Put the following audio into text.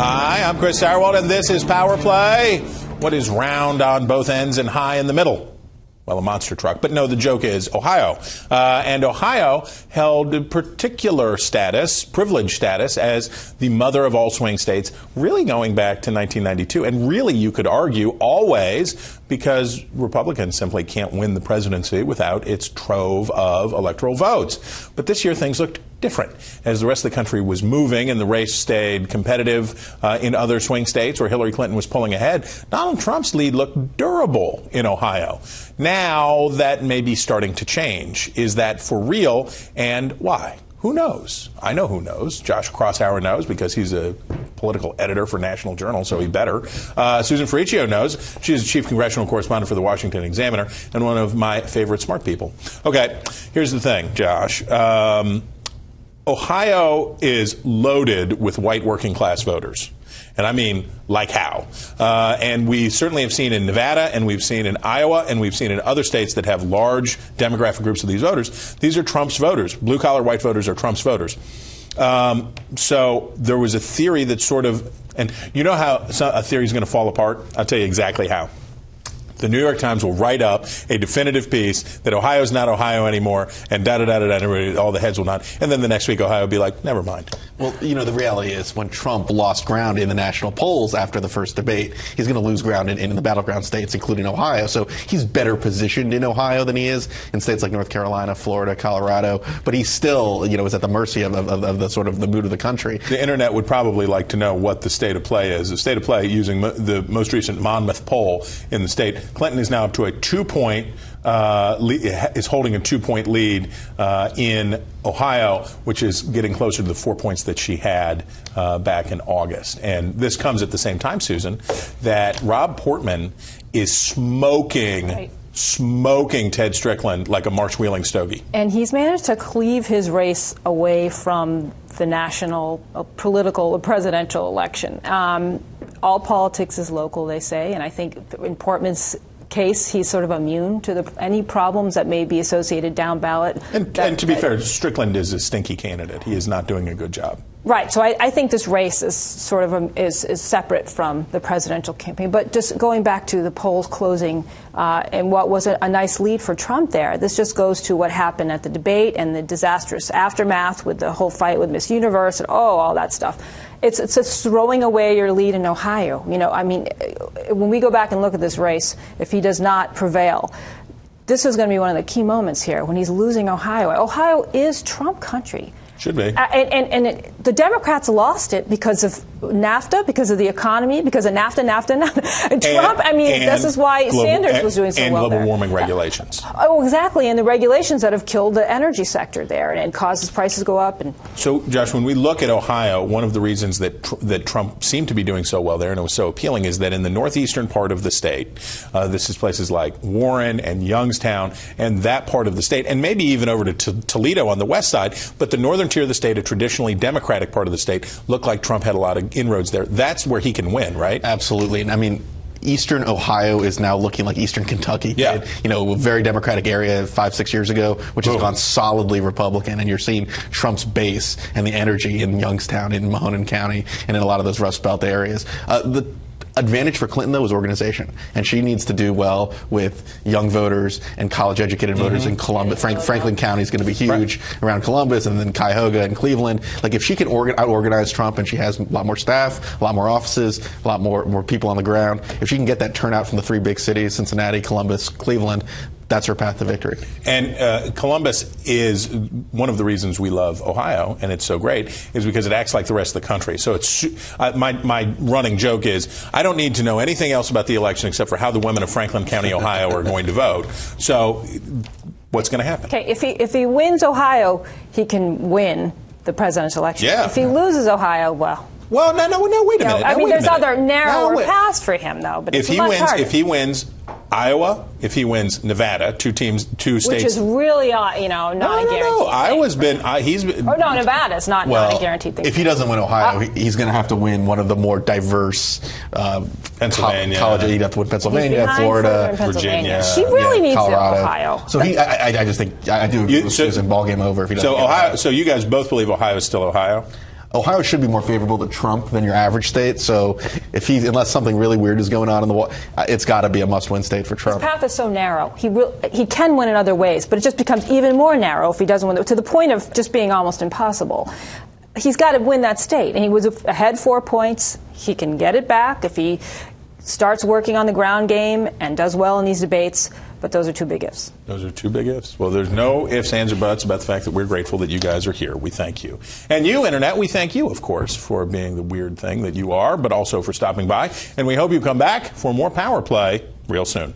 Hi, I'm Chris Sarwald, and this is Power Play. What is round on both ends and high in the middle? Well, a monster truck. But no, the joke is Ohio. And Ohio held a particular status, privileged status, as the mother of all swing states, really going back to 1992. And really, you could argue, always, because Republicans simply can't win the presidency without its trove of electoral votes. But this year, things looked different. As the rest of the country was moving and the race stayed competitive in other swing states where Hillary Clinton was pulling ahead, Donald Trump's lead looked durable in Ohio. Now that may be starting to change. Is that for real, and why? Who knows? I know who knows. Josh Crosshauer knows because he's a political editor for National Journal, so he better. Susan Ferricchio knows. She's the chief congressional correspondent for the Washington Examiner and one of my favorite smart people. Okay, here's the thing, Josh. Ohio is loaded with white working class voters. And I mean, like how? And we certainly have seen in Nevada, and we've seen in Iowa, and we've seen in other states that have large demographic groups of these voters. These are Trump's voters. Blue-collar white voters are Trump's voters. So there was a theory that sort of, and you know how a theory is going to fall apart? I'll tell you exactly how. The New York Times will write up a definitive piece that Ohio's not Ohio anymore, and da-da-da-da-da, all the heads will nod. And then the next week, Ohio will be like, never mind. Well, you know, the reality is when Trump lost ground in the national polls after the first debate, he's going to lose ground in the battleground states, including Ohio. So he's better positioned in Ohio than he is in states like North Carolina, Florida, Colorado. But he still, you know, is at the mercy of the sort of the mood of the country. The Internet would probably like to know what the state of play is. The state of play, using the most recent Monmouth poll in the state, Clinton is now up to a 2-point is holding a 2-point lead in Ohio, which is getting closer to the 4 points that she had back in August. And this comes at the same time, Susan, that Rob Portman is smoking Ted Strickland like a March Wheeling stogie. And he's managed to cleave his race away from the national political presidential election. All politics is local, they say, and I think in Portman's case, he's sort of immune to any problems that may be associated down ballot. And to be fair, Strickland is a stinky candidate. He is not doing a good job. Right. So I think this race is sort of is separate from the presidential campaign. But just going back to the polls closing and what was a nice lead for Trump there, this just goes to what happened at the debate and the disastrous aftermath with the whole fight with Miss Universe and all that stuff. It's just throwing away your lead in Ohio. You know, I mean, when we go back and look at this race, if he does not prevail, this is going to be one of the key moments here when he's losing Ohio. Ohio is Trump country. Should be. And the Democrats lost it because of NAFTA, because of the economy, because of NAFTA. And Trump, this is why Sanders was doing so well there. And global warming regulations. Oh, exactly. And the regulations that have killed the energy sector there and causes prices go up. And so, Josh, when we look at Ohio, one of the reasons that Trump seemed to be doing so well there and it was so appealing is that in the northeastern part of the state, this is places like Warren and Youngstown and that part of the state, and maybe even over to Toledo on the west side, but the northern tier of the state, a traditionally Democratic part of the state, looked like Trump had a lot of inroads there. That's where he can win, right? Absolutely. And I mean, Eastern Ohio is now looking like Eastern Kentucky. Yeah. You know, a very Democratic area 5-6 years ago, which has gone solidly Republican. And you're seeing Trump's base and the energy in Youngstown, in Mahoning County, and in a lot of those Rust Belt areas. The advantage for Clinton, though, is organization. And she needs to do well with young voters and college-educated voters in Columbus. Franklin County is going to be huge around Columbus, and then Cuyahoga and Cleveland. Like, if she can out-organize Trump, and she has a lot more staff, a lot more offices, a lot more people on the ground, if she can get that turnout from the 3 big cities, Cincinnati, Columbus, Cleveland, that's her path to victory. And Columbus is one of the reasons we love Ohio, and it's so great, is because it acts like the rest of the country. So it's my running joke is I don't need to know anything else about the election except for how the women of Franklin County, Ohio, are going to vote. So what's going to happen? Okay, if he wins Ohio, he can win the presidential election. Yeah. If he loses Ohio, well, no, wait a minute. I mean, there's other narrower paths for him, though. But if he wins Iowa, if he wins Nevada, two states, which is really not a guaranteed. No. Iowa's he's been. Oh no, Nevada's not a guaranteed thing. If he doesn't win Ohio, he's going to have to win one of the more diverse Pennsylvania. He'd have to win Pennsylvania, Florida, Virginia. She really needs Colorado. Ohio. So I just think I do agree with Susan. Ball game over if he doesn't. So Ohio. So you guys both believe Ohio is still Ohio? Ohio should be more favorable to Trump than your average state. So unless something really weird is going on in the it's got to be a must-win state for Trump. His path is so narrow. He can win in other ways, but it just becomes even more narrow if he doesn't win, to the point of just being almost impossible. He's got to win that state, and he was ahead 4 points. He can get it back if he starts working on the ground game and does well in these debates. But those are two big ifs. Those are two big ifs. Well, there's no ifs, ands, or buts about the fact that we're grateful that you guys are here. We thank you. And you, Internet, we thank you, of course, for being the weird thing that you are, but also for stopping by. And we hope you come back for more Power Play real soon.